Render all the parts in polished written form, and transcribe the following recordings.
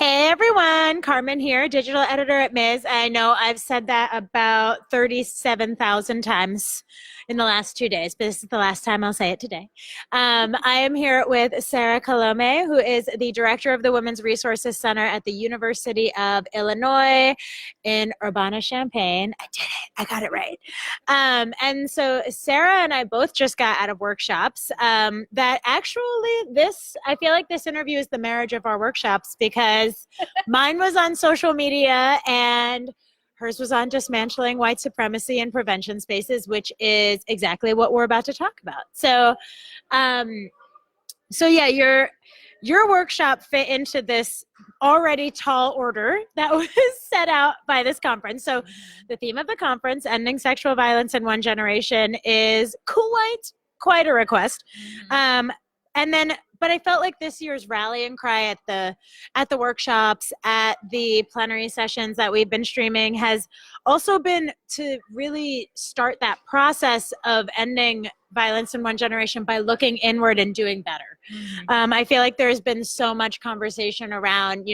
Hey everyone, Carmen here, digital editor at Ms. I know I've said that about 37,000 times in the last 2 days, but this is the last time I'll say it today. I am here with Sarah Colome, who is the director of the Women's Resources Center at the University of Illinois in Urbana-Champaign. I did it. I got it right. And so Sarah and I both just got out of workshops that actually I feel like this interview is the marriage of our workshops because mine was on social media and hers was on dismantling white supremacy and prevention spaces, which is exactly what we're about to talk about. So yeah, your workshop fit into this already tall order that was set out by this conference. So the theme of the conference, Ending Sexual Violence in One Generation, is quite a request. But I felt like this year's rallying cry at the workshops, at the plenary sessions that we've been streaming, has also been to really start that process of ending violence in one generation by looking inward and doing better. I feel like there's been so much conversation around,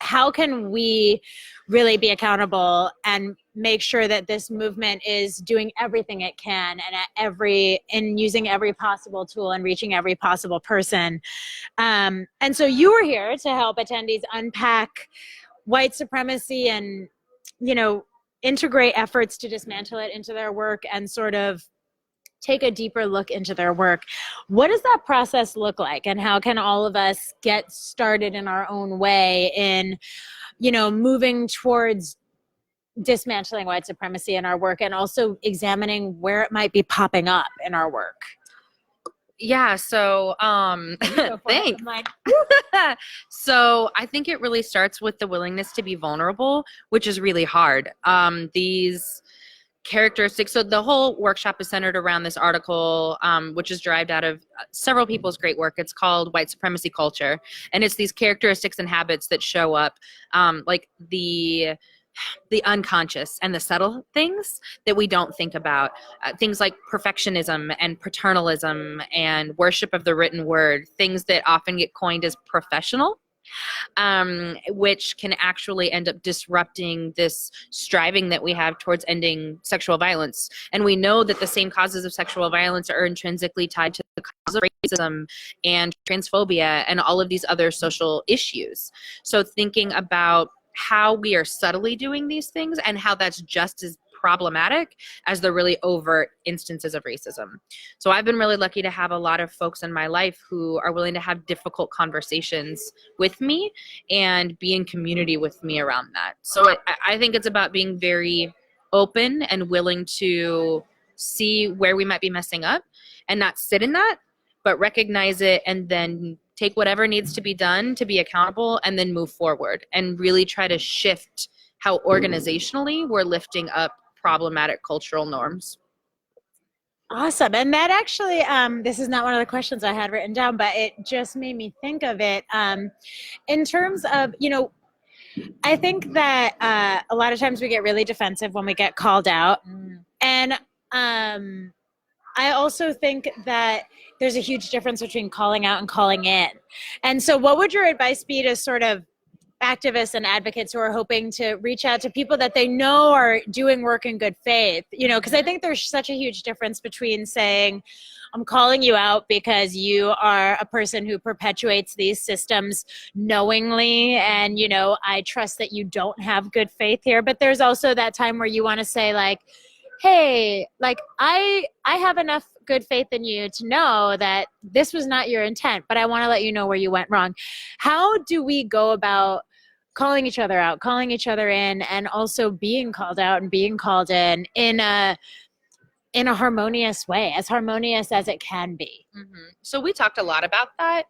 how can we really be accountable and make sure that this movement is doing everything it can and using every possible tool and reaching every possible person. And so you were here to help attendees unpack white supremacy and, integrate efforts to dismantle it into their work and sort of take a deeper look into their work. What does that process look like, and how can all of us get started in our own way in, moving towards dismantling white supremacy in our work and also examining where it might be popping up in our work? Yeah, so thanks. So I think it really starts with the willingness to be vulnerable, which is really hard. These characteristics, so the whole workshop is centered around this article, which is derived out of several people's great work. It's called White Supremacy Culture, and it's these characteristics and habits that show up, like the unconscious and the subtle things that we don't think about, things like perfectionism and paternalism and worship of the written word, things that often get coined as professional, which can actually end up disrupting this striving that we have towards ending sexual violence. And we know that the same causes of sexual violence are intrinsically tied to the cause of racism and transphobia and all of these other social issues. So thinking about how we are subtly doing these things and how that's just as problematic as the really overt instances of racism. So I've been really lucky to have a lot of folks in my life who are willing to have difficult conversations with me and be in community with me around that. So I think it's about being very open and willing to see where we might be messing up and not sit in that, but recognize it and then take whatever needs to be done to be accountable and then move forward and really try to shift how organizationally we're lifting up problematic cultural norms. Awesome. And that actually, this is not one of the questions I had written down, but it just made me think of it in terms of, I think that a lot of times we get really defensive when we get called out. And I also think that there's a huge difference between calling out and calling in. And so what would your advice be to sort of activists and advocates who are hoping to reach out to people that they know are doing work in good faith? Because I think there's such a huge difference between saying, I'm calling you out because you are a person who perpetuates these systems knowingly, and, I trust that you don't have good faith here. But there's also that time where you want to say, like, hey, like I have enough good faith in you to know that this was not your intent, but I want to let you know where you went wrong. How do we go about calling each other out, calling each other in, and also being called out and being called in a harmonious way, as harmonious as it can be? So we talked a lot about that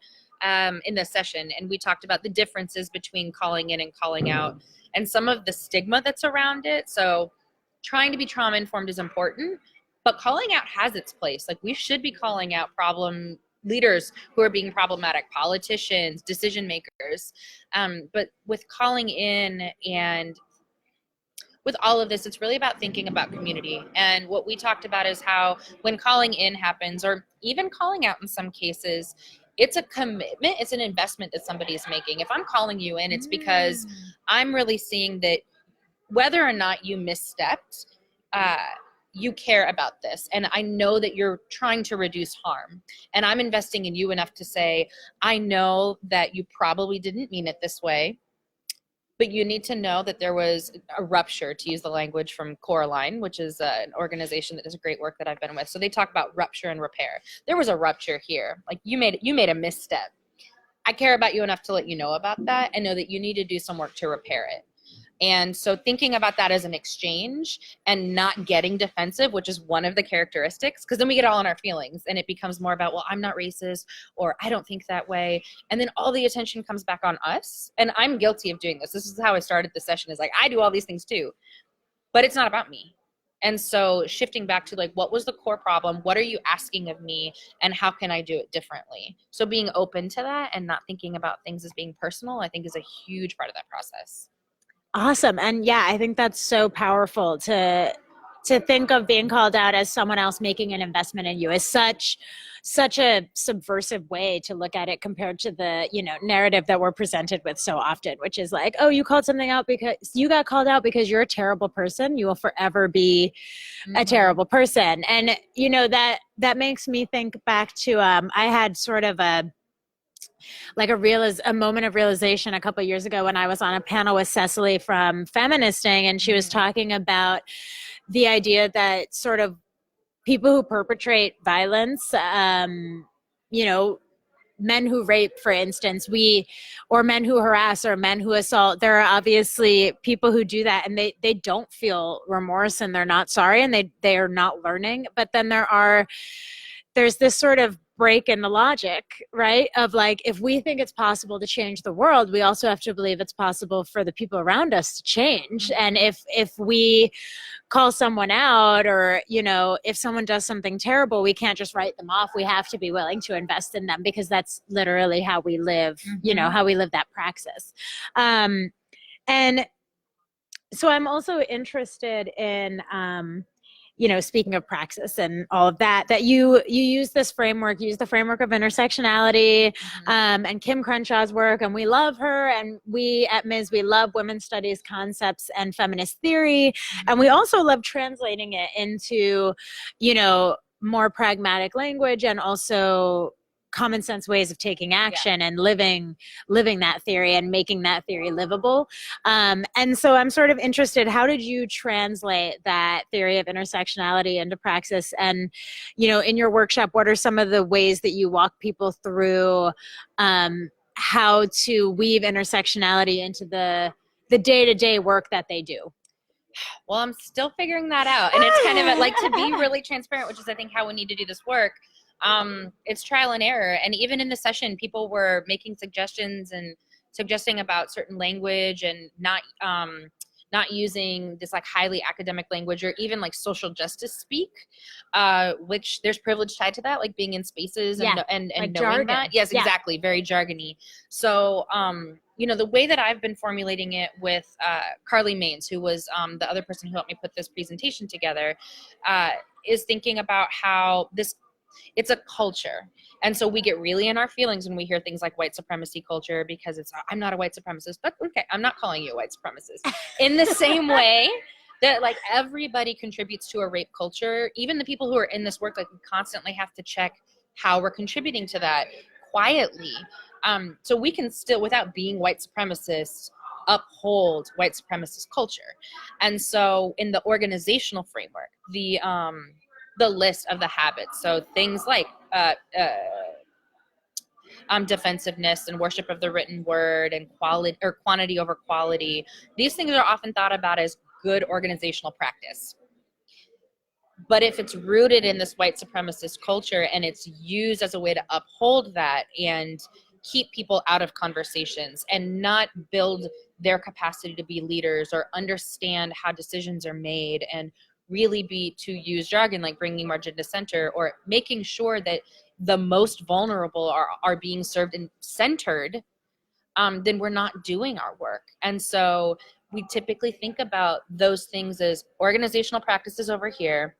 in this session, and we talked about the differences between calling in and calling out and some of the stigma that's around it. So trying to be trauma informed is important, but calling out has its place. Like, we should be calling out problem leaders who are being problematic, politicians, decision makers. But with calling in and with all of this, it's really about thinking about community. And what we talked about is how when calling in happens, or even calling out in some cases, it's a commitment, it's an investment that somebody is making. If I'm calling you in, it's because I'm really seeing that whether or not you misstepped, uh, you care about this. And I know that you're trying to reduce harm. And I'm investing in you enough to say, I know that you probably didn't mean it this way, but you need to know that there was a rupture, to use the language from Coraline, which is an organization that does great work that I've been with. So they talk about rupture and repair. There was a rupture here. Like you made a misstep. I care about you enough to let you know about that and know that you need to do some work to repair it. And so thinking about that as an exchange and not getting defensive, which is one of the characteristics, because then we get all in our feelings and it becomes more about, well, I'm not racist or I don't think that way. And then all the attention comes back on us. And I'm guilty of doing this. This is how I started the session, is like, I do all these things too, but it's not about me. And so shifting back to like, what was the core problem? What are you asking of me? And how can I do it differently? So being open to that and not thinking about things as being personal, I think is a huge part of that process. Awesome. And yeah, I think that's so powerful to think of being called out as someone else making an investment in you is such a subversive way to look at it compared to the, narrative that we're presented with so often, which is like, oh, you called something out because you got called out because you're a terrible person. You will forever be a terrible person. And that makes me think back to I had sort of a moment of realization a couple of years ago when I was on a panel with Cecily from Feministing, and she was talking about the idea that sort of people who perpetrate violence, men who rape, for instance, or men who harass or men who assault, there are obviously people who do that and they don't feel remorse and they're not sorry and they are not learning. But then there's this sort of break in the logic, right? Of like, if we think it's possible to change the world, we also have to believe it's possible for the people around us to change. And if we call someone out or, if someone does something terrible, we can't just write them off. We have to be willing to invest in them because that's literally how we live, how we live that praxis. And so I'm also interested in, speaking of praxis and all of that you use this framework, you use the framework of intersectionality, and Kim Crenshaw's work, and we love her, and we at Ms. we love women's studies concepts and feminist theory, and we also love translating it into, more pragmatic language and also common sense ways of taking action and living that theory and making that theory livable. And so I'm sort of interested, how did you translate that theory of intersectionality into praxis? And, in your workshop, what are some of the ways that you walk people through how to weave intersectionality into the day-to-day work that they do? Well, I'm still figuring that out. And it's kind of like, to be really transparent, which is I think how we need to do this work. It's trial and error. And even in the session, people were making suggestions and suggesting about certain language and not using this like highly academic language or even like social justice speak, which there's privilege tied to that, like being in spaces and like knowing jargon. That. Yes, exactly. Very jargony. So, the way that I've been formulating it with Carly Maines, who was the other person who helped me put this presentation together, is thinking about how it's a culture. And so we get really in our feelings when we hear things like white supremacy culture, because I'm not a white supremacist, but okay, I'm not calling you a white supremacist. In the same way that like everybody contributes to a rape culture, even the people who are in this work, like we constantly have to check how we're contributing to that quietly. So we can still, without being white supremacists, uphold white supremacist culture. And so in the organizational framework, the list of the habits. So things like defensiveness and worship of the written word and quality or quantity over quality. These things are often thought about as good organizational practice. But if it's rooted in this white supremacist culture and it's used as a way to uphold that and keep people out of conversations and not build their capacity to be leaders or understand how decisions are made and really be, to use jargon, like bringing margin to center or making sure that the most vulnerable are being served and centered, then we're not doing our work. And so we typically think about those things as organizational practices over here,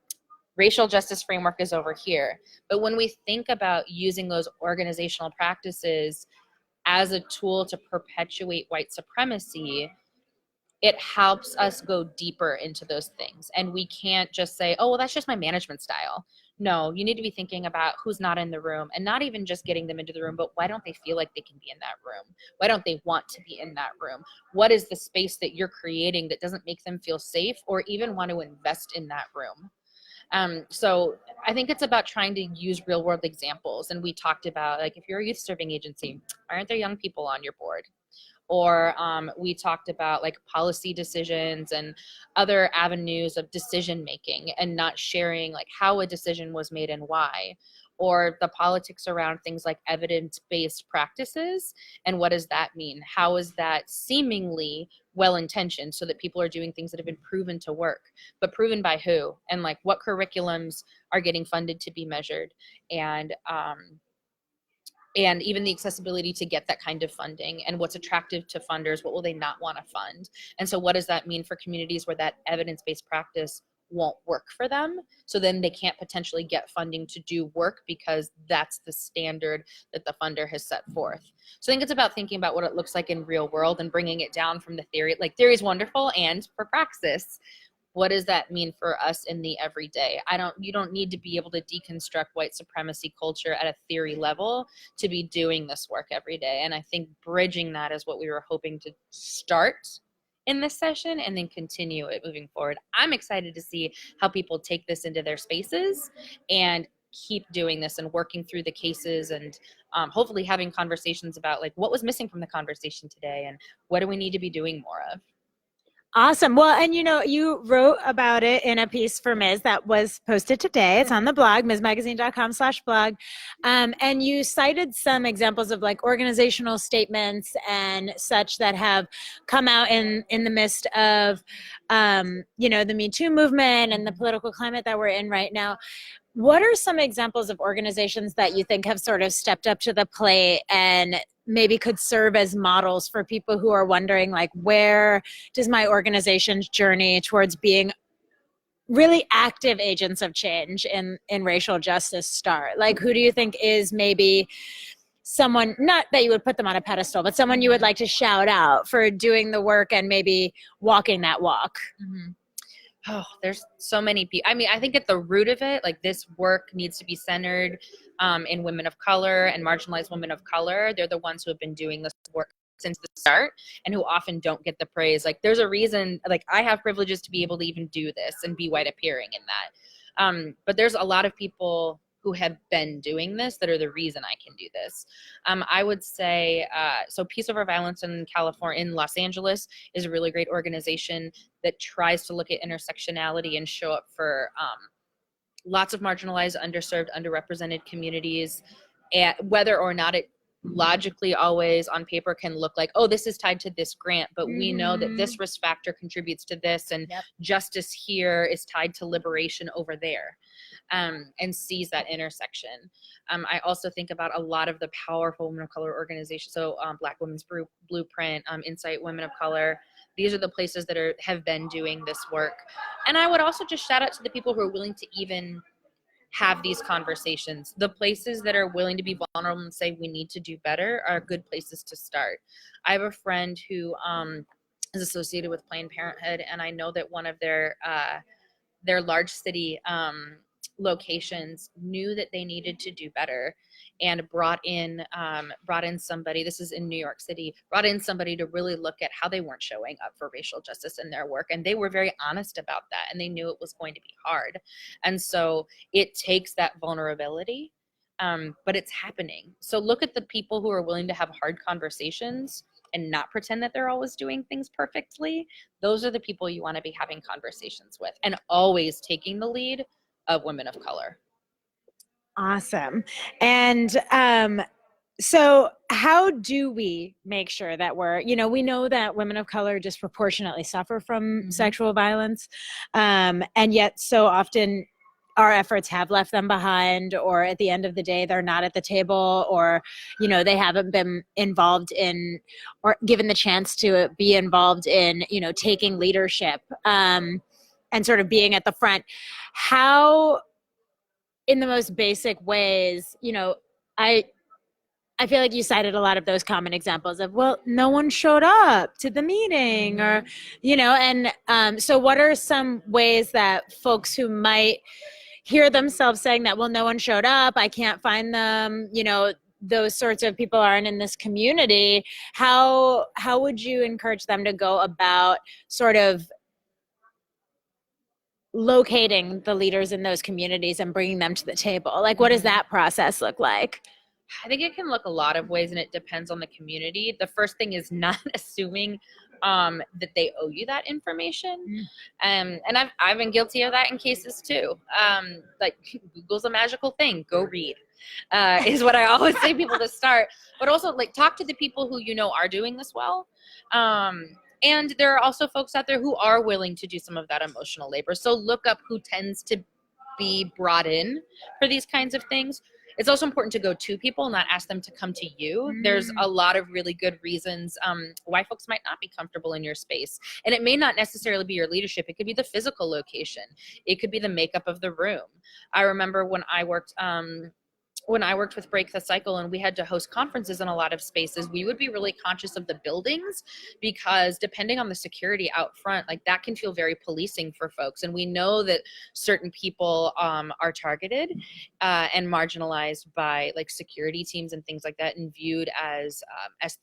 Racial justice framework is over here. But when we think about using those organizational practices as a tool to perpetuate white supremacy, it helps us go deeper into those things. And we can't just say, oh, well, that's just my management style. No, you need to be thinking about who's not in the room, and not even just getting them into the room, but why don't they feel like they can be in that room? Why don't they want to be in that room? What is the space that you're creating that doesn't make them feel safe or even want to invest in that room? So I think it's about trying to use real world examples. And we talked about, like, if you're a youth serving agency, why aren't there young people on your board? Or we talked about like policy decisions and other avenues of decision making, and not sharing like how a decision was made and why, or the politics around things like evidence-based practices and what does that mean? How is that seemingly well-intentioned so that people are doing things that have been proven to work, but proven by who? And like what curriculums are getting funded to be measured, and even the accessibility to get that kind of funding, and what's attractive to funders, what will they not want to fund? And so what does that mean for communities where that evidence-based practice won't work for them? So then they can't potentially get funding to do work because that's the standard that the funder has set forth. So I think it's about thinking about what it looks like in real world and bringing it down from the theory. Like, theory is wonderful, and for praxis, what does that mean for us in the everyday? You don't need to be able to deconstruct white supremacy culture at a theory level to be doing this work every day. And I think bridging that is what we were hoping to start in this session and then continue it moving forward. I'm excited to see how people take this into their spaces and keep doing this and working through the cases, and hopefully having conversations about like what was missing from the conversation today and what do we need to be doing more of. Awesome. Well, and you wrote about it in a piece for Ms. that was posted today. It's on the blog, msmagazine.com/blog. And you cited some examples of like organizational statements and such that have come out in the midst of, the Me Too movement and the political climate that we're in right now. What are some examples of organizations that you think have sort of stepped up to the plate and maybe could serve as models for people who are wondering, like, where does my organization's journey towards being really active agents of change in racial justice start? Like, who do you think is maybe someone, not that you would put them on a pedestal, but someone you would like to shout out for doing the work and maybe walking that walk? Mm-hmm. Oh, there's so many people. I mean, I think at the root of it, like, this work needs to be centered in women of color and marginalized women of color. They're the ones who have been doing this work since the start and who often don't get the praise. Like, there's a reason, like, I have privileges to be able to even do this and be white appearing in that. But there's a lot of people who have been doing this that are the reason I can do this. I would say, so Peace Over Violence in California, in Los Angeles, is a really great organization that tries to look at intersectionality and show up for lots of marginalized, underserved, underrepresented communities, and whether or not it logically always on paper can look like, oh, this is tied to this grant, but we know that this risk factor contributes to this, and justice here is tied to liberation over there, and sees that intersection. I also think about a lot of the powerful women of color organizations, so Black Women's Blueprint, Insight Women of Color. These are the places that have been doing this work. And I would also just shout out to the people who are willing to even have these conversations. The places that are willing to be vulnerable and say we need to do better are good places to start. I have a friend who is associated with Planned Parenthood, and I know that one of their large city locations knew that they needed to do better, and brought in somebody, this is in New York City, brought in somebody to really look at how they weren't showing up for racial justice in their work. And they were very honest about that, and they knew it was going to be hard. And so it takes that vulnerability, but it's happening. So look at the people who are willing to have hard conversations and not pretend that they're always doing things perfectly. Those are the people you want to be having conversations with, and always taking the lead of women of color. Awesome. And so how do we make sure that we know that women of color disproportionately suffer from sexual violence, and yet so often our efforts have left them behind, or at the end of the day, they're not at the table, or, they haven't been involved in or given the chance to be involved in, taking leadership. sort of being at the front, how, in the most basic ways, you know, I feel like you cited a lot of those common examples of, well, no one showed up to the meeting, or, you know, and so what are some ways that folks who might hear themselves saying that, well, no one showed up, I can't find them, you know, those sorts of people aren't in this community, how would you encourage them to go about sort of locating the leaders in those communities and bringing them to the table? Like, what does that process look like? I think it can look a lot of ways, and it depends on the community. The first thing is not assuming that they owe you that information. And I've been guilty of that in cases too. Like, Google's a magical thing. Go read is what I always say people to start. But also, like, talk to the people who you know are doing this well. And there are also folks out there who are willing to do some of that emotional labor. So look up who tends to be brought in for these kinds of things. It's also important to go to people, not ask them to come to you. There's a lot of really good reasons why folks might not be comfortable in your space. And it may not necessarily be your leadership. It could be the physical location. It could be the makeup of the room. I remember when I worked with Break the Cycle and we had to host conferences in a lot of spaces, we would be really conscious of the buildings, because depending on the security out front, like, that can feel very policing for folks. And we know that certain people are targeted and marginalized by, like, security teams and things like that, and viewed as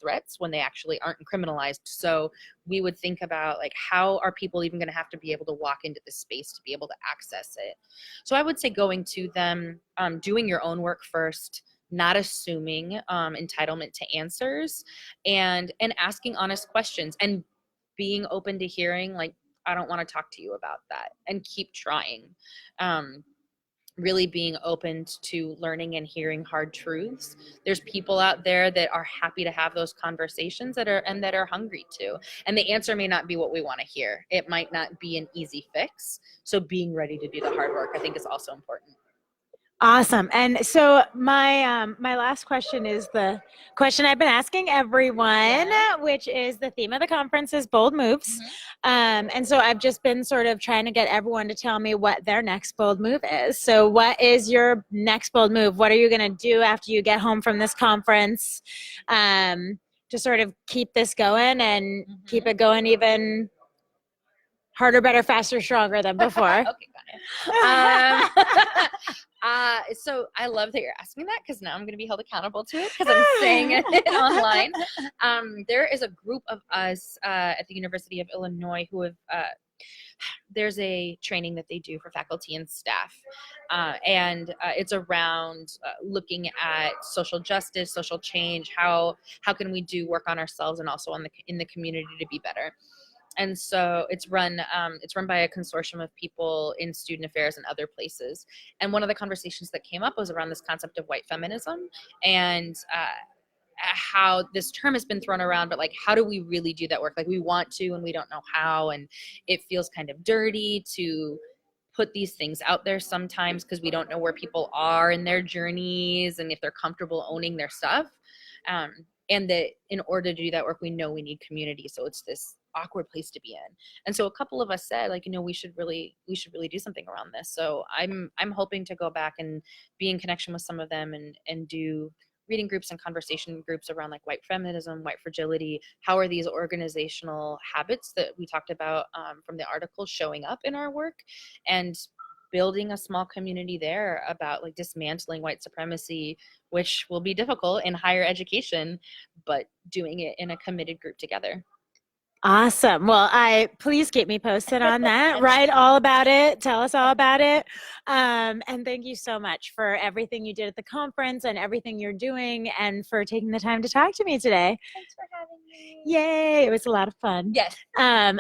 threats when they actually aren't criminalized. So we would think about, like, how are people even going to have to be able to walk into the space to be able to access it? So I would say going to them, doing your own work first, not assuming entitlement to answers, and asking honest questions, and being open to hearing, like, I don't want to talk to you about that, and keep trying. Really being open to learning and hearing hard truths. There's people out there that are happy to have those conversations that are hungry to. And the answer may not be what we want to hear. It might not be an easy fix. So being ready to do the hard work, I think, is also important. Awesome. And so my last question is the question I've been asking everyone, which is, the theme of the conference is bold moves. And so I've just been sort of trying to get everyone to tell me what their next bold move is. So what is your next bold move? What are you going to do after you get home from this conference to sort of keep this going and keep it going even harder, better, faster, stronger than before? Okay, got it. So I love that you're asking that, because now I'm going to be held accountable to it, because I'm saying it online. There is a group of us at the University of Illinois who have, there's a training that they do for faculty and staff. And it's around looking at social justice, social change, how can we do work on ourselves and also in the community to be better. And so it's run by a consortium of people in student affairs and other places. And one of the conversations that came up was around this concept of white feminism, and how this term has been thrown around, but, like, how do we really do that work? Like, we want to, and we don't know how, and it feels kind of dirty to put these things out there sometimes, because we don't know where people are in their journeys and if they're comfortable owning their stuff. And that in order to do that work, we know we need community. So it's this awkward place to be in. And so a couple of us said, like, you know, we should really do something around this. So I'm hoping to go back and be in connection with some of them and do reading groups and conversation groups around, like, white feminism, white fragility. How are these organizational habits that we talked about from the article showing up in our work, and building a small community there about, like, dismantling white supremacy, which will be difficult in higher education, but doing it in a committed group together. Awesome. Well, please keep me posted on that. Write all about it. Tell us all about it. And thank you so much for everything you did at the conference and everything you're doing, and for taking the time to talk to me today. Thanks for having me. Yay. It was a lot of fun. Yes.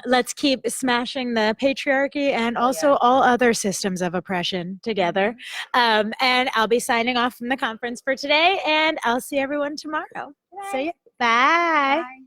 Let's keep smashing the patriarchy and also all other systems of oppression together. And I'll be signing off from the conference for today, and I'll see everyone tomorrow. Bye. So, yeah. Bye. Bye.